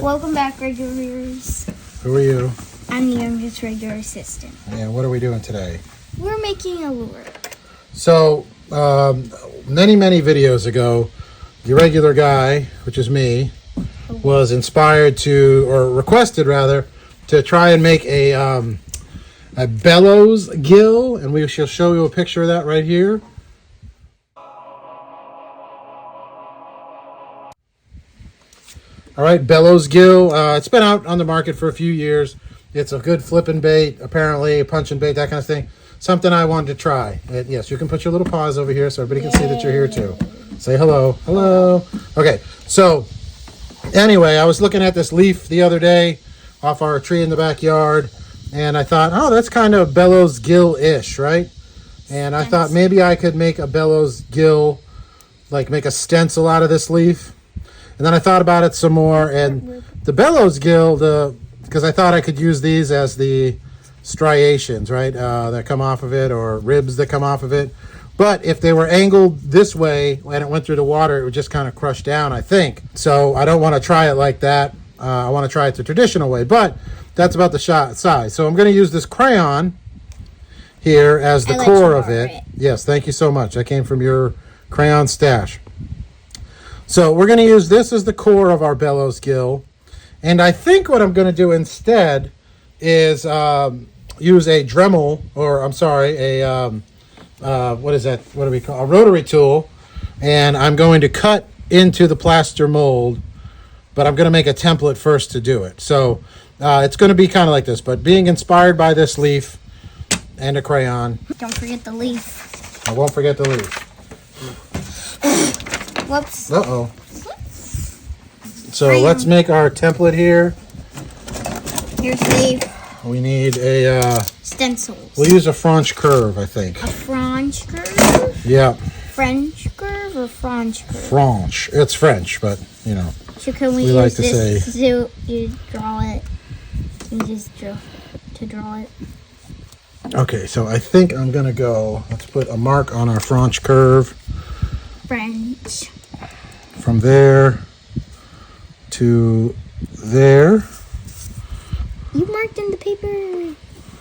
Welcome back, regulars. Who are you? I'm the youngest regular assistant. And what are we doing today? We're making a lure. So, many videos ago, the regular guy, which is me, was inspired to, or requested rather, to try and make a Bellows Gill, and we shall show you a picture of that right here. All right, Bellows Gill. It's been out on the market for a few years. It's a good flipping bait, apparently, punching bait, that kind of thing. Something I wanted to try. Yes, you can put your little paws over here so everybody can see that you're here too. Say hello. Hello. Okay, so anyway, I was looking at this leaf the other day off our tree in the backyard, and I thought, oh, that's kind of Bellows Gill-ish, right? And I thought maybe I could make a Bellows Gill, like make a stencil out of this leaf. And then I thought about it some more, and the Bellows Gill, because I thought I could use these as the striations, right, that come off of it, or ribs that come off of it. But if they were angled this way and it went through the water, it would just kind of crush down, I think. So I don't want to try it like that. I want to try it the traditional way, but that's about the size. So I'm going to use this crayon here as the core of it. Yes, thank you so much. That came from your crayon stash. So we're going to use this as the core of our Bellows Gill. And I think what I'm going to do instead is use a Dremel, or I'm sorry, what is that? What do we call a rotary tool? And I'm going to cut into the plaster mold, but I'm going to make a template first to do it. So it's going to be kind of like this, but being inspired by this leaf and a crayon. Don't forget the leaf. I won't forget the leaf. Whoops. Uh-oh. So let's make our template here. Here's the leaf. We need a... stencils. We'll use a French curve, I think. A French curve? Yeah. French curve or French curve? French. It's French, but, you know. So can we like use to this say... to you draw it? You just draw it. Okay, so I think I'm going to go... Let's put a mark on our French curve. French. From there to there. You marked in the paper.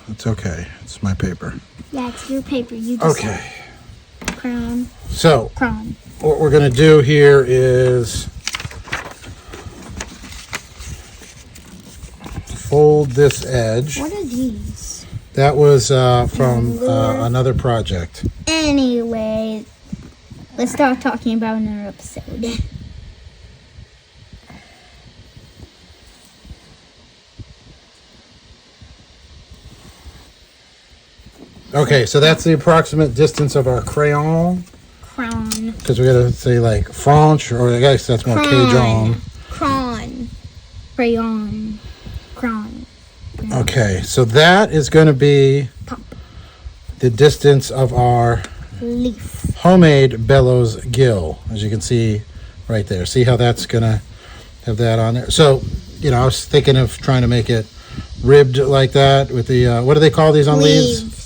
It's okay. It's my paper. Yeah, it's your paper. You just okay. Crown. So, Crown. What we're going to do here is fold this edge. What are these? That was from another project. Anyway, let's start talking about another episode. Okay, so that's the approximate distance of our crayon. Crown. Because we gotta say like French, or I guess that's more Cajun. Crayon. Crayon. Crayon. Okay, so that is going to be the distance of our leaf. Homemade Bellows Gill, as you can see right there. See how that's going to have that on there? So, you know, I was thinking of trying to make it ribbed like that with the, what do they call these on leaves?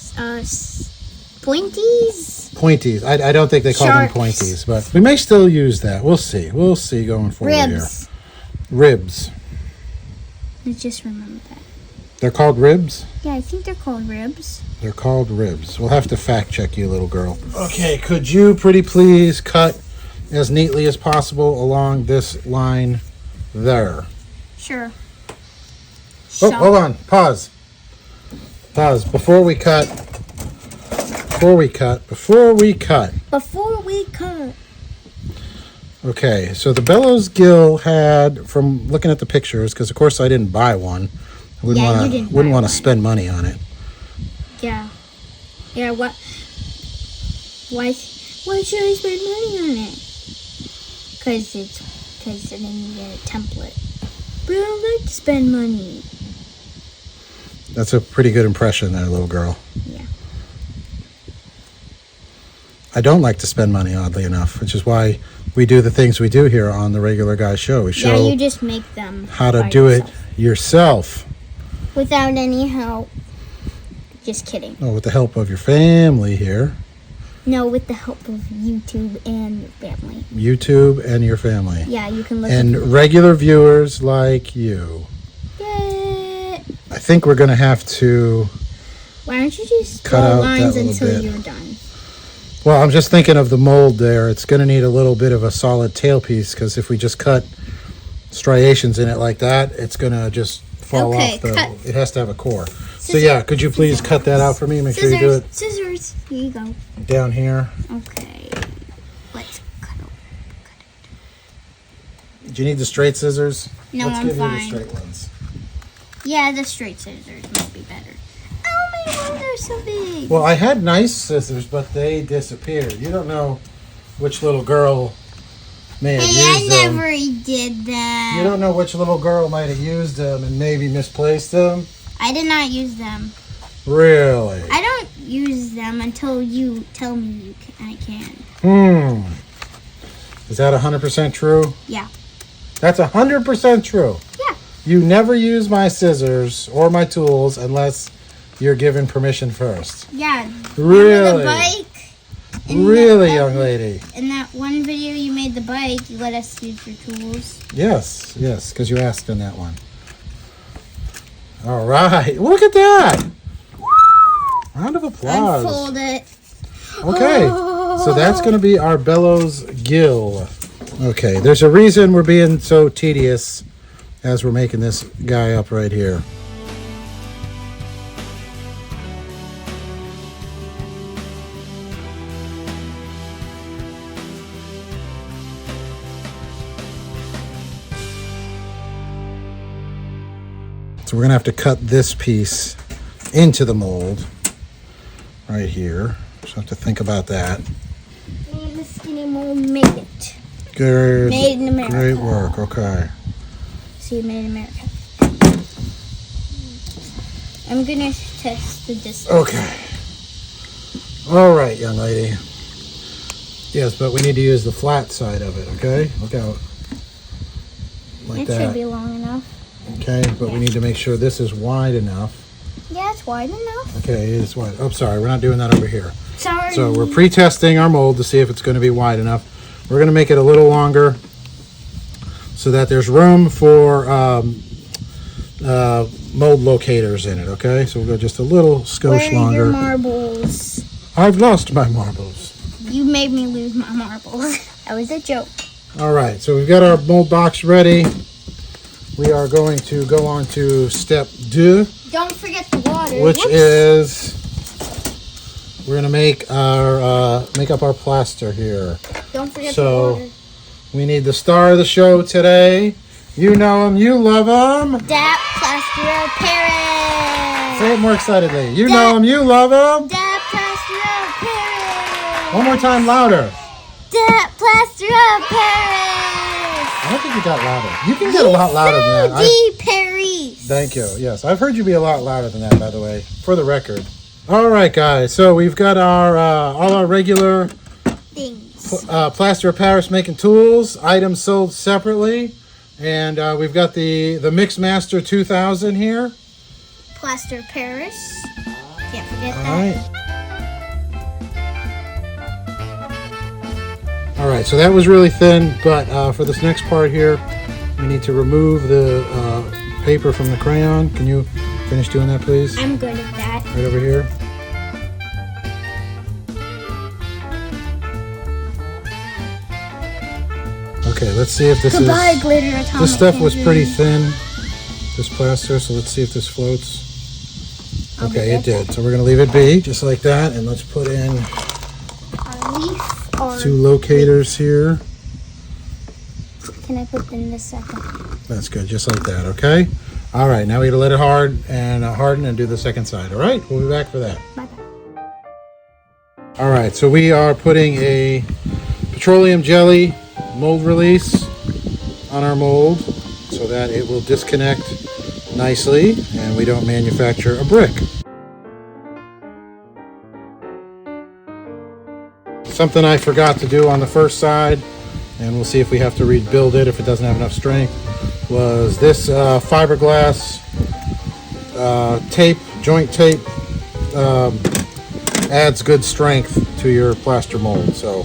Pointies? Pointies. I don't think they call them pointies, but we may still use that. We'll see. We'll see going forward here. Ribs. I just remember that. They're called ribs? Yeah, I think they're called ribs. They're called ribs. We'll have to fact check you, little girl. Okay, could you pretty please cut as neatly as possible along this line there? Sure. Oh, hold on. Pause. Pause. Before we cut. Okay, so the Bellows Gill had, from looking at the pictures, because of course I didn't buy one. I wouldn't want to spend money on it. Yeah. Yeah, what? Why should I spend money on it? Because I need a template. But I don't like to spend money. That's a pretty good impression there, little girl. Yeah. I don't like to spend money, oddly enough, which is why we do the things we do here on the Regular Guy Show. We show you just make them how to do it yourself. Without any help. Just kidding. Oh, with the help of your family here. No, with the help of YouTube and your family. YouTube and your family. Yeah, you can look. And regular viewers like you. Yay! I think we're going to have to Why don't you just cut draw out lines that little until bit. you're done? Well, I'm just thinking of the mold there. It's going to need a little bit of a solid tailpiece because if we just cut striations in it like that, it's going to just fall off. It has to have a core. So yeah, could you please cut that out for me? Make sure you do it. Scissors. Here you go. Down here. Okay. Let's cut it. Do you need the straight scissors? No, Let's I'm give fine. you the straight ones. Yeah, the straight scissors might be better. Oh my god, they're so big. Well, I had nice scissors, but they disappeared. You don't know which little girl may have used them. I never did that. You don't know which little girl might have used them and maybe misplaced them? I did not use them. Really? I don't use them until you tell me I can. Is that 100% true? Yeah. That's 100% true. Yeah. You never use my scissors or my tools unless you're given permission first. Yeah. Really? The bike. Really, young lady? In that one video you made the bike, you let us use your tools. Yes, because you asked in that one. All right. Look at that. Round of applause. Unfold it. Okay. So that's going to be our Bellows Gill. Okay. There's a reason we're being so tedious as we're making this guy up right here. So we're going to have to cut this piece into the mold right here. Just have to think about that. Me and the skinny mold made it. Good. Made in America. Great work. Okay. See, made in America. I'm going to test the distance. Okay. All right, young lady. Yes, but we need to use the flat side of it, okay? Look out. Like It that. should be long enough. Okay, but we need to make sure this is wide enough. Yeah, it's wide enough. Okay, it is wide. Oh, sorry, we're not doing that over here. Sorry. So we're pre-testing our mold to see if it's going to be wide enough. We're going to make it a little longer so that there's room for mold locators in it, okay? So we'll go just a little skosh Where are longer. your marbles? I've lost my marbles. You made me lose my marbles. That was a joke. All right, so we've got our mold box ready. We are going to go on to step 2. Don't forget the water. Which is, we're going to make our make up our plaster here. Don't forget So, the water. we need the star of the show today. You know him, you love him. That Plaster of Paris. Say it more excitedly. You know him, you love him. That Plaster of Paris. One more time, louder. That Plaster of Paris. I don't think you got louder. You can get a lot louder than that. Paris. Thank you. Yes, I've heard you be a lot louder than that, by the way, for the record. All right, guys. So we've got our all our regular Things. Plaster of Paris making tools, items sold separately, and we've got the Mixmaster 2000 here. Plaster of Paris. Can't forget All that. right. All right. So that was really thin, but for this next part here, we need to remove the paper from the crayon. Can you finish doing that, please? I'm good at that. Right over here. Okay, let's see if this Goodbye, is... glitter atomic This stuff was pretty tangerine. thin, this plaster, so let's see if this floats. I'll Okay, be it right did. So we're going to leave it be, just like that, and let's put in Our leaf or 2 locators here. can I put in this second? That's good, just like that, okay? All right, now we got to let it harden and do the second side, all right? We'll be back for that. Bye-bye. All right, so we are putting a petroleum jelly mold release on our mold so that it will disconnect nicely and we don't manufacture a brick. Something I forgot to do on the first side, and we'll see if we have to rebuild it if it doesn't have enough strength, was this fiberglass tape, joint tape, adds good strength to your plaster mold. So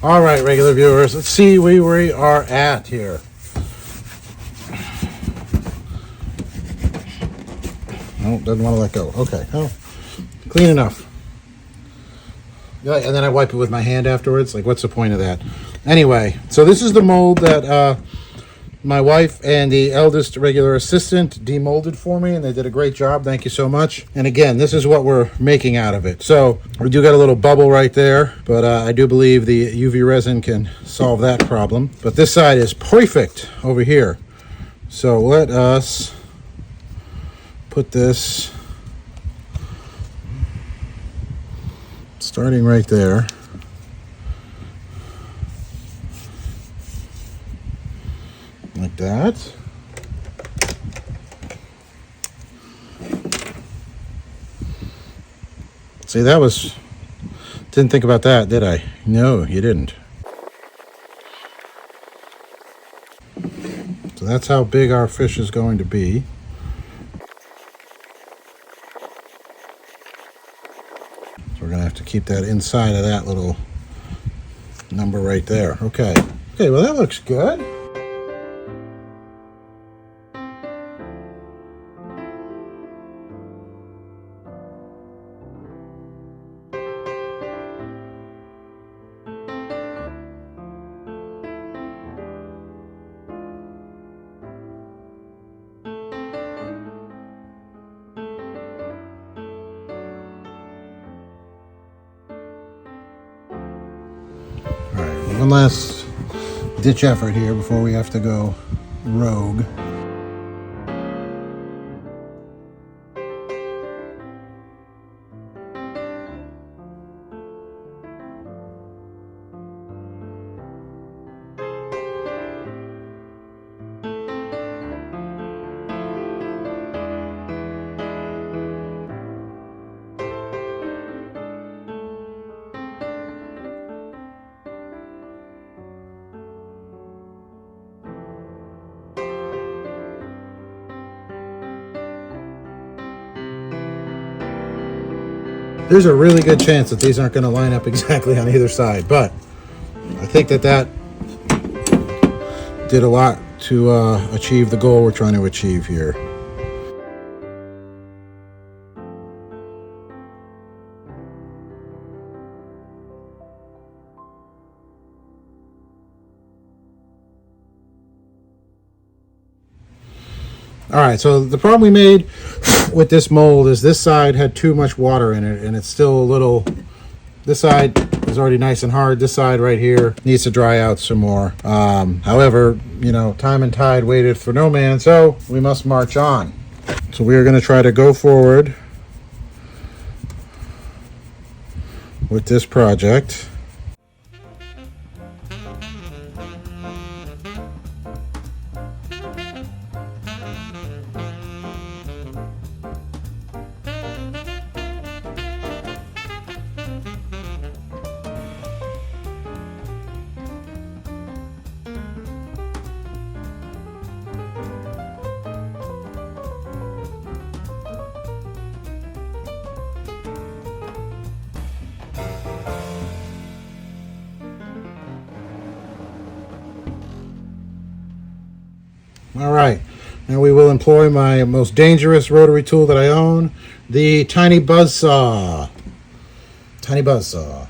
all right, regular viewers, let's see where we are at here. Oh, doesn't want to let go. Okay, oh, clean enough. Yeah, and then I wipe it with my hand afterwards. Like, what's the point of that? Anyway, so this is the mold that my wife and the eldest regular assistant demolded for me, and they did a great job. Thank you so much. And again, this is what we're making out of it. So we do got a little bubble right there, but I do believe the UV resin can solve that problem. But this side is perfect over here. So let us put this starting right there. Like that. See, that was, didn't think about that, did I? No, you didn't. So that's how big our fish is going to be. So we're going to have to keep that inside of that little number right there. Okay. Okay, well that looks good. One last ditch effort here before we have to go rogue. There's a really good chance that these aren't going to line up exactly on either side, but I think that did a lot to achieve the goal we're trying to achieve here. All right, so the problem we made with this mold is this side had too much water in it, and it's still a little, this side is already nice and hard. This side right here needs to dry out some more. However, you know, time and tide waited for no man, so we must march on. So we are going to try to go forward with this project. All right, now we will employ my most dangerous rotary tool that I own, the tiny buzz saw. Tiny buzz saw.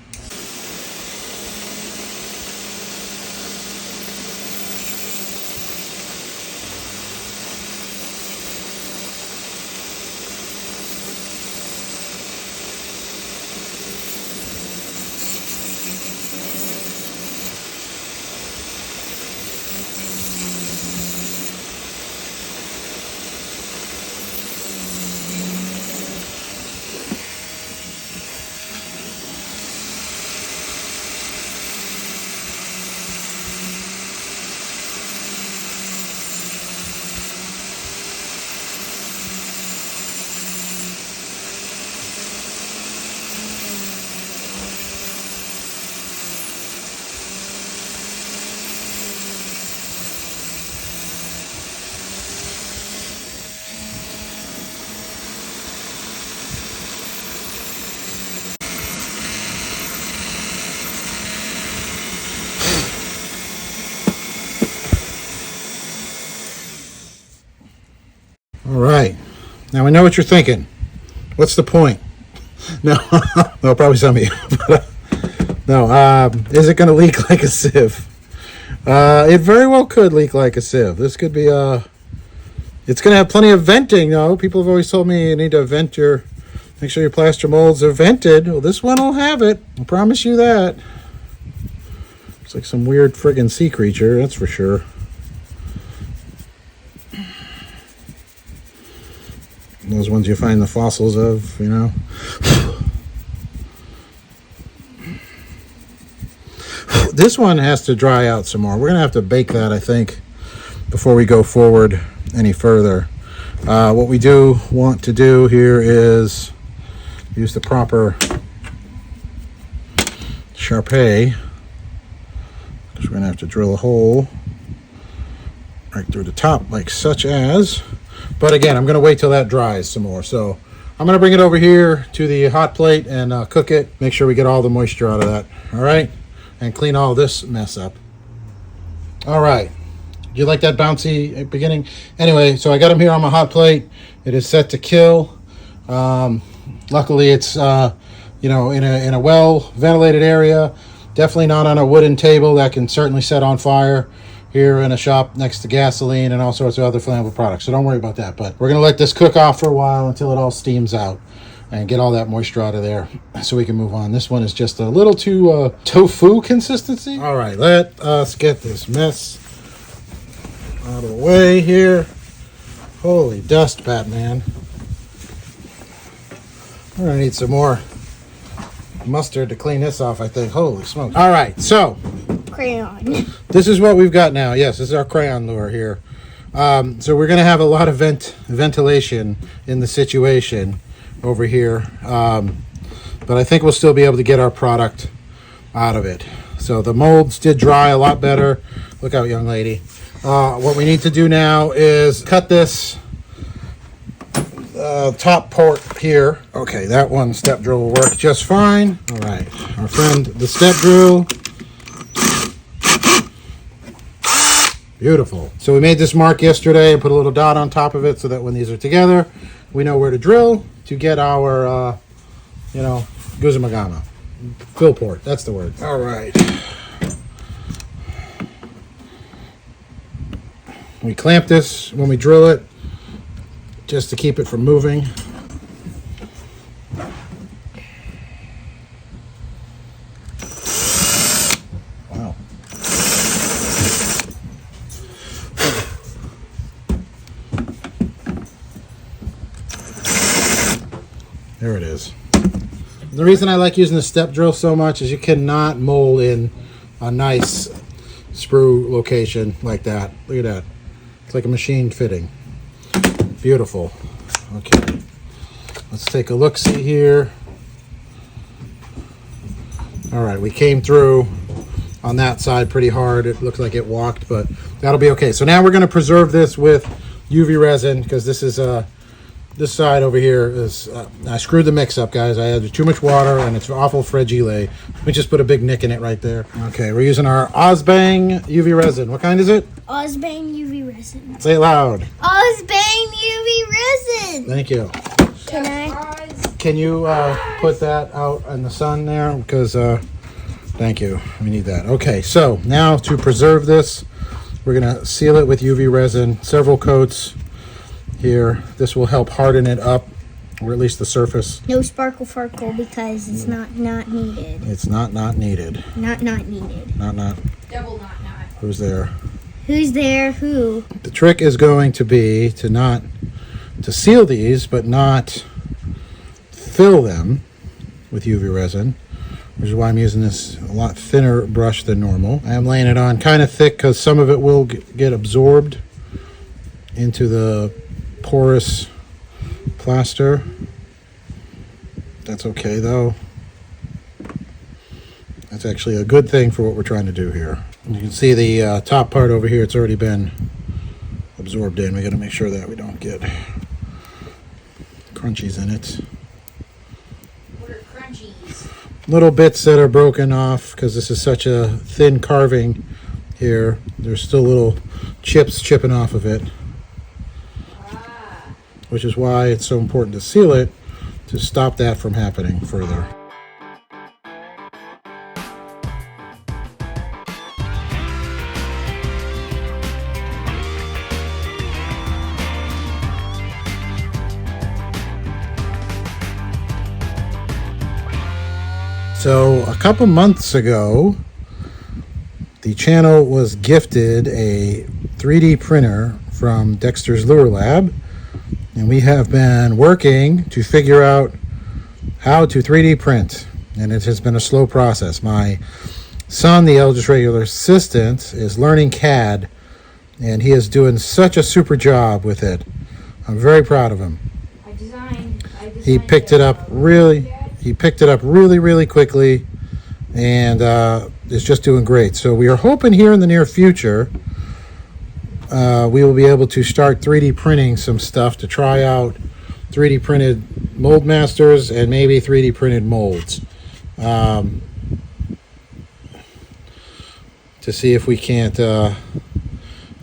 All right. Now I know what you're thinking. What's the point? No, no, probably some of you. No, is it going to leak like a sieve? It very well could leak like a sieve. This could be it's going to have plenty of venting, though. People have always told me you need to make sure your plaster molds are vented. Well, this one will have it. I promise you that. It's like some weird friggin' sea creature, that's for sure. Those ones you find the fossils of, you know. This one has to dry out some more. We're going to have to bake that, I think, before we go forward any further. What we do want to do here is use the proper Sharpay, because we're going to have to drill a hole right through the top, like such as. But again, I'm going to wait till that dries some more. So I'm going to bring it over here to the hot plate and cook it. Make sure we get all the moisture out of that. All right? And clean all this mess up. All right. Do you like that bouncy beginning? Anyway, so I got them here on my hot plate. It is set to kill. Luckily, it's in a well ventilated area. Definitely not on a wooden table that can certainly set on fire here in a shop next to gasoline and all sorts of other flammable products. So don't worry about that. But we're going to let this cook off for a while until it all steams out and get all that moisture out of there so we can move on. This one is just a little too tofu consistency. All right, let us get this mess out of the way here. Holy dust, Batman. We're going to need some more mustard to clean this off, I think. Holy smokes. All right, so Crayon. this is what we've got now. Yes, this is our crayon lure here. So we're going to have a lot of ventilation in the situation over here. But I think we'll still be able to get our product out of it. So the molds did dry a lot better. Look out, young lady. What we need to do now is cut this top port here. Okay, that one step drill will work just fine. All right, our friend the step drill. Beautiful. So we made this mark yesterday and put a little dot on top of it so that when these are together, we know where to drill to get our, guzamagama. Fill port, that's the word. All right. We clamp this when we drill it just to keep it from moving. Wow. There it is. The reason I like using the step drill so much is you cannot mold in a nice sprue location like that. Look at that. It's like a machine fitting. Beautiful. Okay. Let's take a look-see here. All right, we came through on that side pretty hard. It looked like it walked, but that'll be okay. So now we're going to preserve this with UV resin because this is this side over here is I screwed the mix up, guys. I added too much water and it's awful fragile. Let me just put a big nick in it right there. Okay, we're using our Ozbang UV resin. What kind is it? Ozbang UV resin. Say it loud. Ozbang UV resin. Thank you. Can you put that out in the sun there? Because thank you. We need that. Okay, so now to preserve this, we're gonna seal it with UV resin, several coats here. This will help harden it up, or at least the surface. No sparkle farkle because it's not needed. It's not needed. Not needed. Not. Double not. Who's there? Who's there? Who? The trick is going to be to seal these, but not fill them with UV resin, which is why I'm using this a lot thinner brush than normal. I am laying it on kind of thick because some of it will get absorbed into the porous plaster. That's okay though. That's actually a good thing for what we're trying to do here. You can see the top part over here, it's already been absorbed in. We got to make sure that we don't get crunchies in it. What are crunchies? Little bits that are broken off because this is such a thin carving here. There's still little chips chipping off of it. which is why it's so important to seal it to stop that from happening further. So a couple months ago, the channel was gifted a 3D printer from Dexter's Lure Lab, and we have been working to figure out how to 3D print, and it has been a slow process. My son, the eldest regular assistant, is learning CAD, and he is doing such a super job with it. I'm very proud of him. He picked it up really quickly, and is just doing great. So we are hoping here in the near future we will be able to start 3D printing some stuff to try out 3D printed mold masters and maybe 3D printed molds, to see if we can't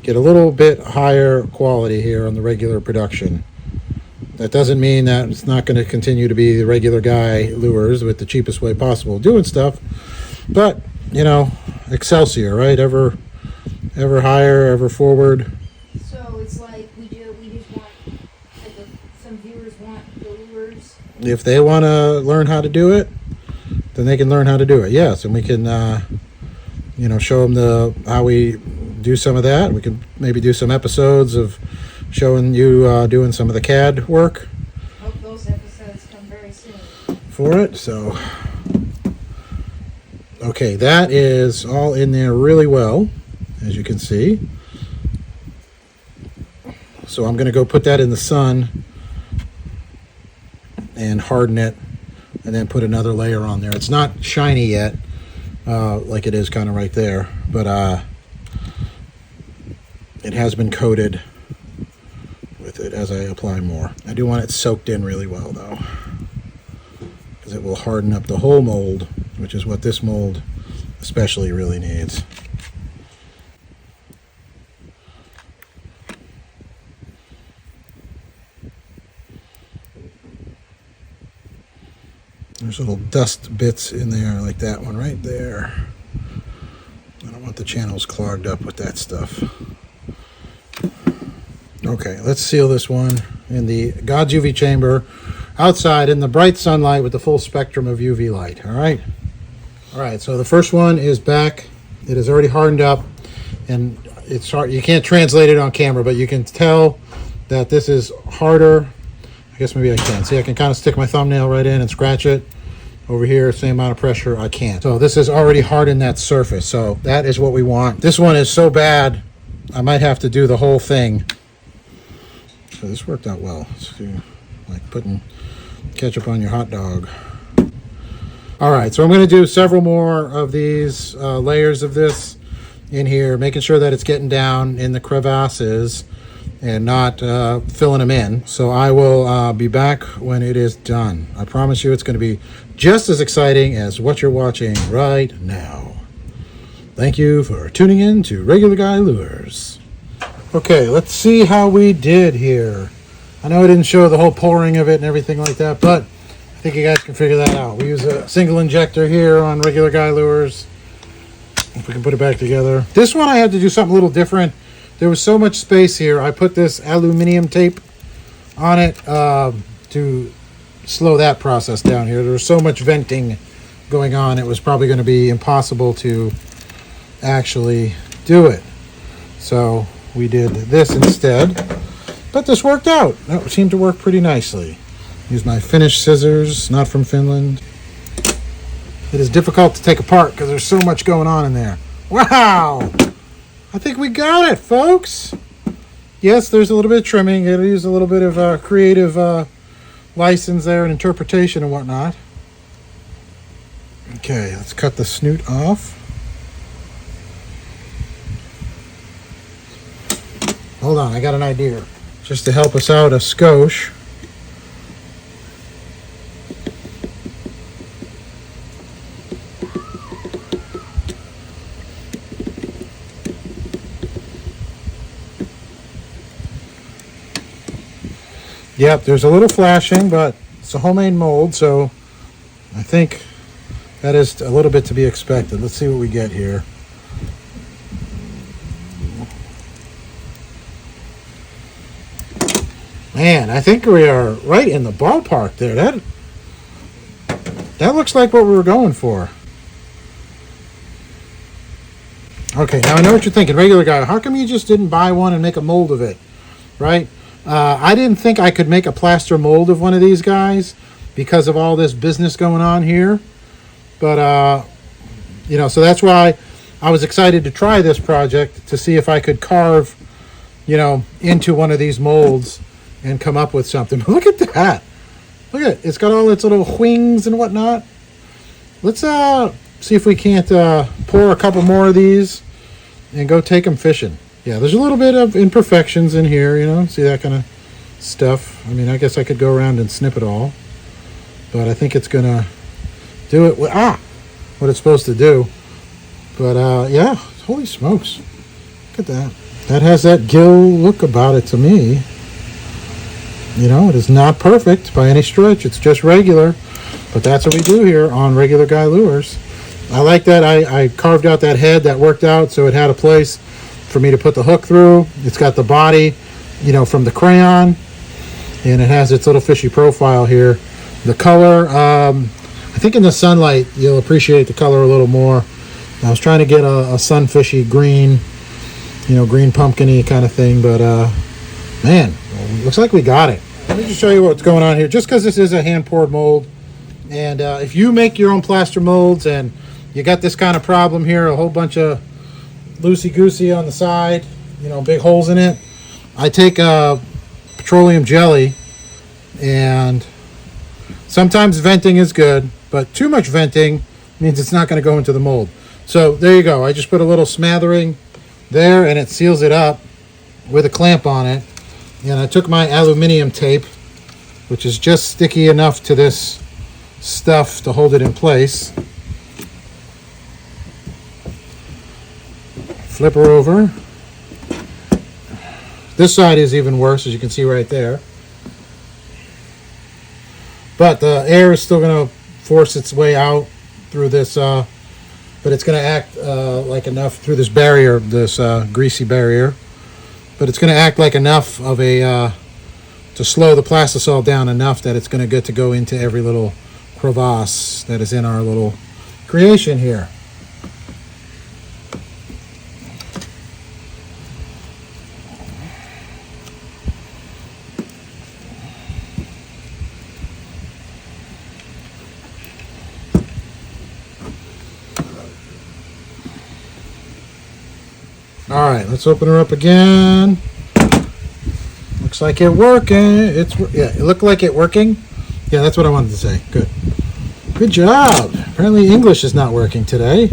get a little bit higher quality here on the regular production. That doesn't mean that it's not going to continue to be the regular guy lures with the cheapest way possible doing stuff, but you know, Excelsior, right? Ever higher, ever forward. So it's like we just want, like, some viewers want the lures. If they want to learn how to do it, then they can learn how to do it. Yes, and we can show them how we do some of that. We can maybe do some episodes of showing you doing some of the CAD work. Hope those episodes come very soon. For it. So okay, that is all in there really well, as you can see. So I'm going to go put that in the sun and harden it, and then put another layer on there. It's not shiny yet, like it is kind of right there, but it has been coated with it as I apply more. I do want it soaked in really well though, because it will harden up the whole mold, which is what this mold especially really needs. There's little dust bits in there, like that one right there. I don't want the channels clogged up with that stuff. Okay, let's seal this one in the God's UV chamber outside in the bright sunlight with the full spectrum of UV light. All right, so the first one is back. It is already hardened up, and it's hard. You can't translate it on camera, but you can tell that this is harder. I guess maybe I can. See, I can kind of stick my thumbnail right in and scratch it. Over here, same amount of pressure, I can't. So this is already hardened that surface, so that is what we want. This one is so bad, I might have to do the whole thing. So this worked out well. It's like putting ketchup on your hot dog. All right, so I'm going to do several more of these layers of this in here, making sure that it's getting down in the crevasses and not filling them in. So I will be back when it is done. I promise you it's going to be just as exciting as what you're watching right now. Thank you for tuning in to Regular Guy Lures. Okay, let's see how we did here. I know I didn't show the whole pouring of it and everything like that, but I think you guys can figure that out. We use a single injector here on Regular Guy Lures. If we can put it back together. This one I had to do something a little different. There was so much space here. I put this aluminum tape on it to slow that process down here. There was so much venting going on, it was probably going to be impossible to actually do it. So we did this instead. But this worked out. That seemed to work pretty nicely. Use my Finnish scissors, not from Finland. It is difficult to take apart because there's so much going on in there. Wow! I think we got it, folks. Yes, there's a little bit of trimming. It'll use a little bit of creative license there and interpretation and whatnot. Okay, let's cut the snoot off. Hold on, I got an idea. Just to help us out a skosh. Yep, there's a little flashing, but it's a homemade mold, so I think that is a little bit to be expected. Let's see what we get here. Man, I think we are right in the ballpark there. That looks like what we were going for. Okay, now I know what you're thinking. Regular guy, how come you just didn't buy one and make a mold of it? Right? I didn't think I could make a plaster mold of one of these guys because of all this business going on here. But, so that's why I was excited to try this project to see if I could carve, into one of these molds and come up with something. Look at that. Look at it. It's got all its little wings and whatnot. Let's see if we can't pour a couple more of these and go take them fishing. Yeah, there's a little bit of imperfections in here, see that kind of stuff. I mean, I guess I could go around and snip it all. But I think it's going to do it with, what it's supposed to do. But, yeah, holy smokes. Look at that. That has that gill look about it to me. It is not perfect by any stretch. It's just regular. But that's what we do here on Regular Guy Lures. I like that. I carved out that head. That worked out, so it had a place for me to put the hook through. It's got the body, from the crayon. And it has its little fishy profile here. The color, I think in the sunlight, you'll appreciate the color a little more. I was trying to get a sunfishy green, green pumpkin-y kind of thing. But, man, looks like we got it. Let me just show you what's going on here. Just because this is a hand-poured mold. And if you make your own plaster molds and you got this kind of problem here, a whole bunch of loosey-goosey on the side, big holes in it, I take petroleum jelly, and sometimes venting is good, but too much venting means it's not going to go into the mold. So there you go. I just put a little smattering there, and it seals it up with a clamp on it. And I took my aluminum tape, which is just sticky enough to this stuff to hold it in place. Flip her over. This side is even worse, as you can see right there. But the air is still going to force its way out through this, but it's going to act like enough through this barrier, this greasy barrier. But it's going to act like enough of a, to slow the plastisol down enough that it's going to get to go into every little crevasse that is in our little creation here. All right, let's open her up again. Looks like it working. It looked like it working. Yeah, that's what I wanted to say. Good job. Apparently English is not working today.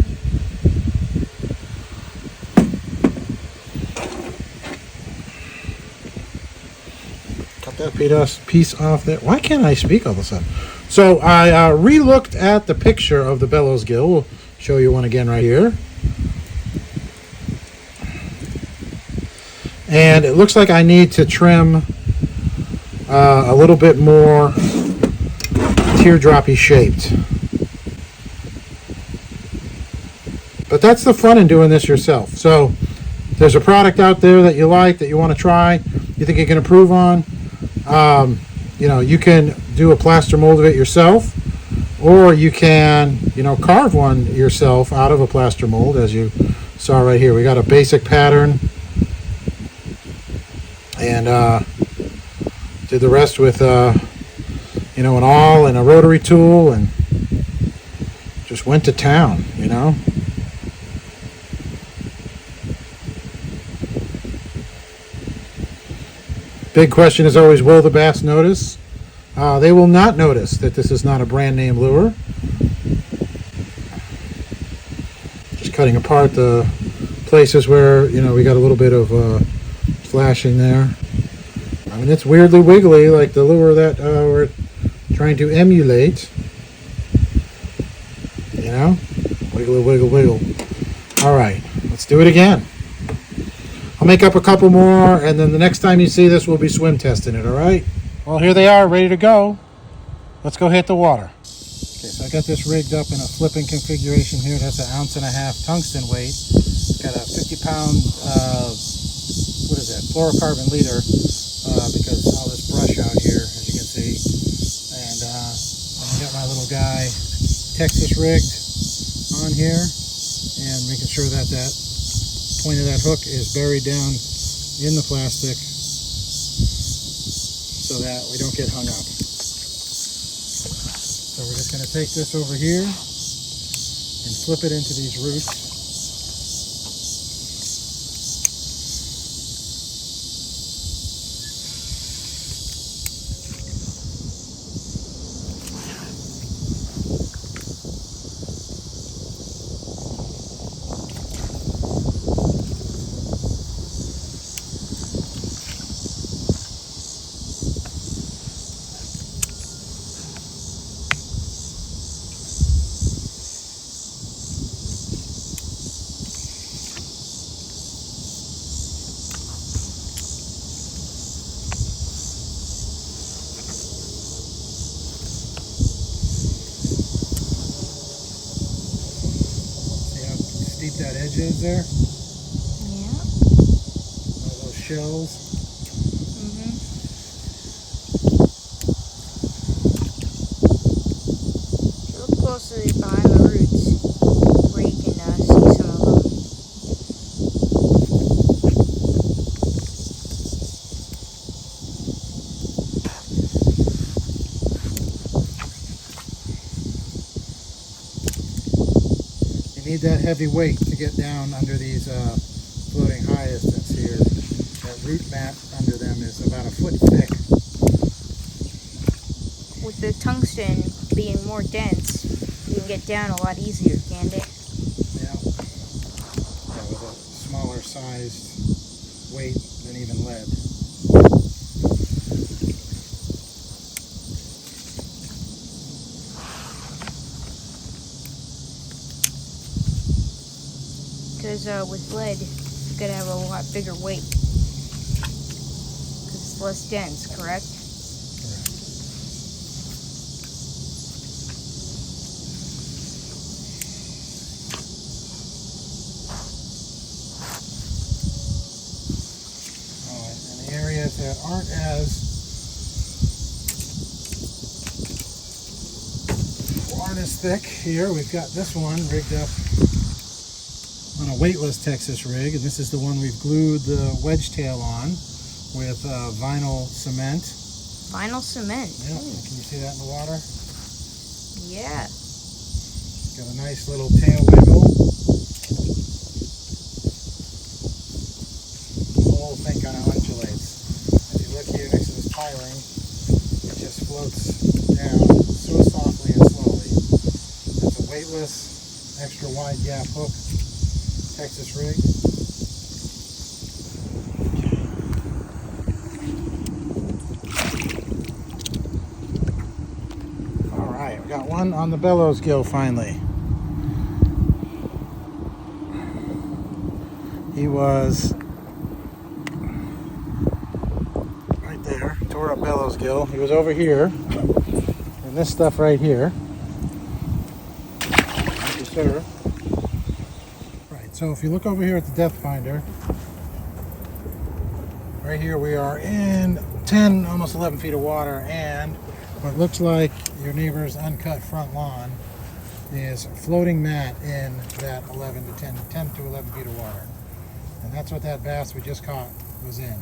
Cut that piece off there. Why can't I speak all of a sudden? So I re-looked at the picture of the Bellows Gill. We'll show you one again right here. And it looks like I need to trim a little bit more teardroppy shaped. But that's the fun in doing this yourself. So there's a product out there that you like, that you want to try, you think you can improve on. You can do a plaster mold of it yourself, or you can, carve one yourself out of a plaster mold, as you saw right here. We got a basic pattern. And did the rest with, an awl and a rotary tool, and just went to town, Big question is always, will the bass notice? They will not notice that this is not a brand name lure. Just cutting apart the places where, we got a little bit of flashing there. I mean, it's weirdly wiggly, like the lure that we're trying to emulate. Wiggle, wiggle, wiggle. All right, let's do it again. I'll make up a couple more, and then the next time you see this, we'll be swim testing it, all right? Well, here they are, ready to go. Let's go hit the water. Okay, so I got this rigged up in a flipping configuration here. It has an 1.5 ounce tungsten weight. It's got a 50-pound, what is that, fluorocarbon leader, because all this brush out here, as you can see. And I got my little guy Texas rigged on here, and making sure that that point of that hook is buried down in the plastic so that we don't get hung up. So we're just going to take this over here and flip it into these roots. Steep that edge is there. Yeah. All those shells. Look closely behind the roots where you can see some of them. You need that heavy weight to get down under these floating hyacinths here. That root mat under them is about a foot thick. With the tungsten being more dense, you can get down a lot easier, can't it? Yeah. Yeah, with a smaller sized weight than even lead. Because with lead, you gotta have a lot bigger weight. Because it's less dense, correct? Correct. Alright, and the areas that aren't as thick here, we've got this one rigged up on a weightless Texas rig, and this is the one we've glued the wedge tail on with vinyl cement. Vinyl cement. Yeah, can you see that in the water? Yeah. Got a nice little tail wiggle. The whole thing kind of undulates. If you look here next to this piling, it just floats down so softly and slowly. It's a weightless, extra wide gap hook Texas rig. All right, we got one on the Bellows Gill finally. He was right there, tore up Bellows Gill. He was over here, and this stuff right here. Thank you, sir. So if you look over here at the depth finder, right here we are in 10, almost 11 feet of water, and what looks like your neighbor's uncut front lawn is floating mat in that 10 to 11 feet of water. And that's what that bass we just caught was in.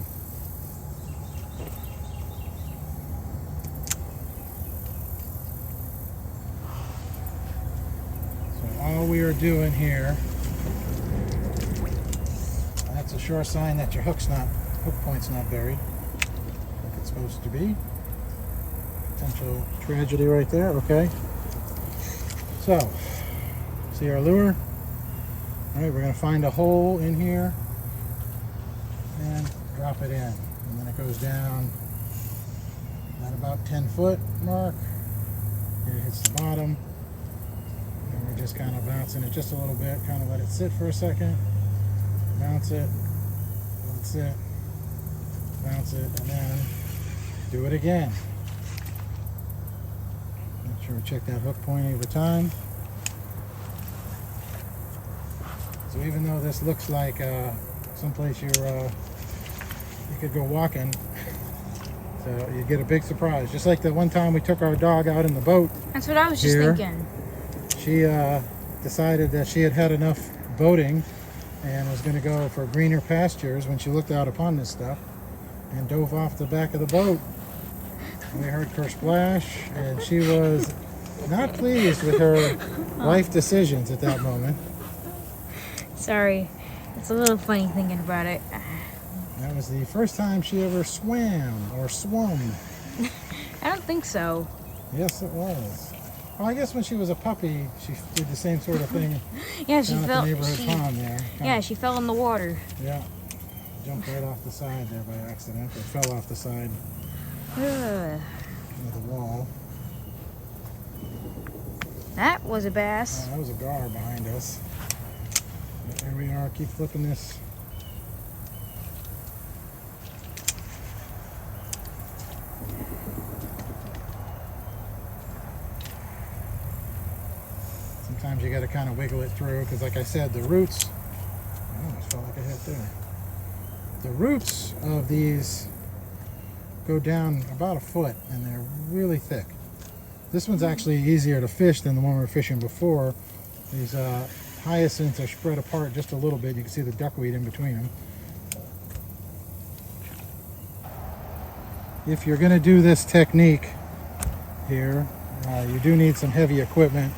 So all we are doing here, that's a sure sign that your hook point's not buried like it's supposed to be. Potential tragedy right there. Okay. So, see our lure? All right, we're going to find a hole in here and drop it in. And then it goes down at about 10-foot mark. Here it hits the bottom. And we're just kind of bouncing it just a little bit, kind of let it sit for a second. Bounce it, let it sit, bounce it, and then do it again. sure we check that hook point every time. So even though this looks like someplace you could go walking, so you get a big surprise. Just like the one time we took our dog out in the boat. That's what I was just thinking. She decided that she had had enough boating and was going to go for greener pastures when she looked out upon this stuff and dove off the back of the boat. And we heard her splash, and she was not pleased with her life decisions at that moment. Sorry. It's a little funny thinking about it. That was the first time she ever swam or swum. I don't think so. Yes, it was. Well, I guess when she was a puppy, she did the same sort of thing. Yeah, she down at fell. the neighborhood pond there. Yeah, she fell in the water. Yeah. Jumped right off the side there by accident, or fell off the side Ugh. of the wall. That was a bass. That was a gar behind us. But there we are. Keep flipping this. Sometimes you got to kind of wiggle it through because, like I said, the roots. I almost felt like I hit there. The roots of these go down about a foot, and they're really thick. This one's actually easier to fish than the one we were fishing before. These hyacinths are spread apart just a little bit. You can see the duckweed in between them. If you're going to do this technique here, you do need some heavy equipment.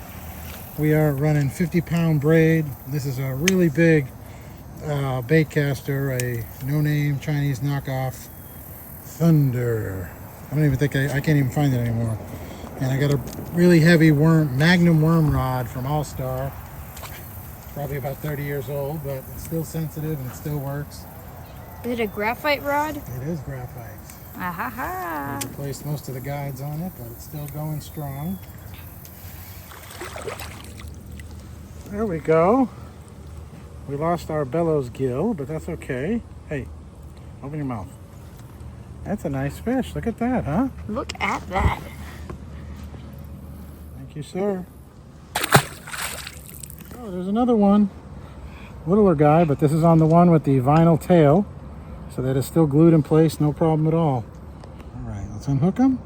We are running 50-pound braid. This is a really big bait caster, a no-name Chinese knockoff Thunder. I don't even think I can't even find it anymore. And I got a really heavy Magnum worm rod from All Star. Probably about 30 years old, but it's still sensitive and it still works. Is it a graphite rod? It is graphite. Ah ha ha. We replaced most of the guides on it, but it's still going strong. There we go. We lost our Bellows Gill, but that's okay. Hey, open your mouth. That's a nice fish. Look at that, huh? Look at that. Thank you, sir. Oh, there's another one. Littler guy, but this is on the one with the vinyl tail, so that it's still glued in place, no problem at all. All right, let's unhook him.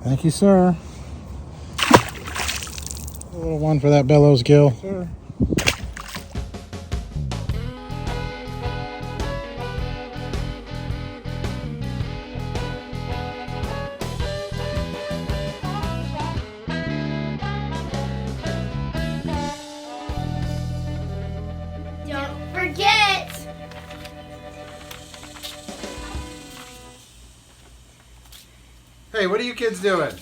Thank you, sir. A little one for that Bellows Gill. Sure. Don't forget. Hey, what are you kids doing?